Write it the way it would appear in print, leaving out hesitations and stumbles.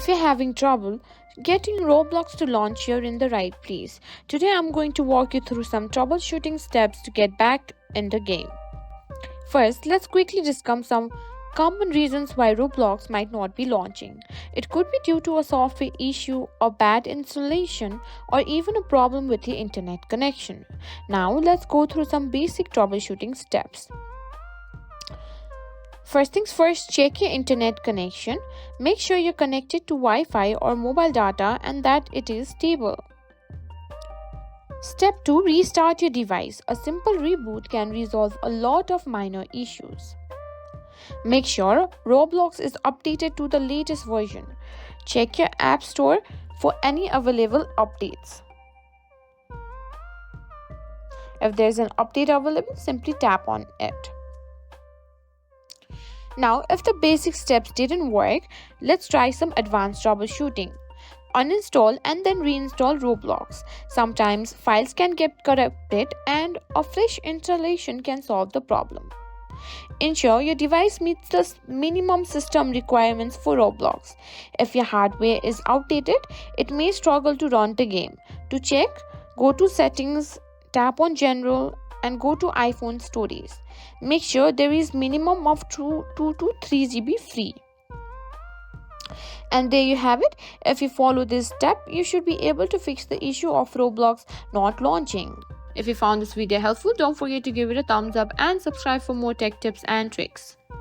If you're having trouble getting Roblox to launch, you're in the right place. Today I'm going to walk you through some troubleshooting steps to get back in the game. First, let's quickly discuss some common reasons why Roblox might not be launching. It could be due to a software issue, or bad installation, or even a problem with the internet connection. Now let's go through some basic troubleshooting steps. First things first, check your internet connection. Make sure you're connected to Wi-Fi or mobile data and that it is stable. Step 2. Restart your device. A simple reboot can resolve a lot of minor issues. Make sure Roblox is updated to the latest version. Check your app store for any available updates. If there's an update available, simply tap on it. Now, if the basic steps didn't work, let's try some advanced troubleshooting. Uninstall and then reinstall Roblox. Sometimes files can get corrupted and a fresh installation can solve the problem. Ensure your device meets the minimum system requirements for Roblox. If your hardware is outdated, it may struggle to run the game. To check, go to Settings, tap on General and go to iPhone Storage. Make sure there is minimum of 2 to 3 GB free. And there you have it. If you follow this step, you should be able to fix the issue of Roblox not launching. If you found this video helpful, don't forget to give it a thumbs up and subscribe for more tech tips and tricks.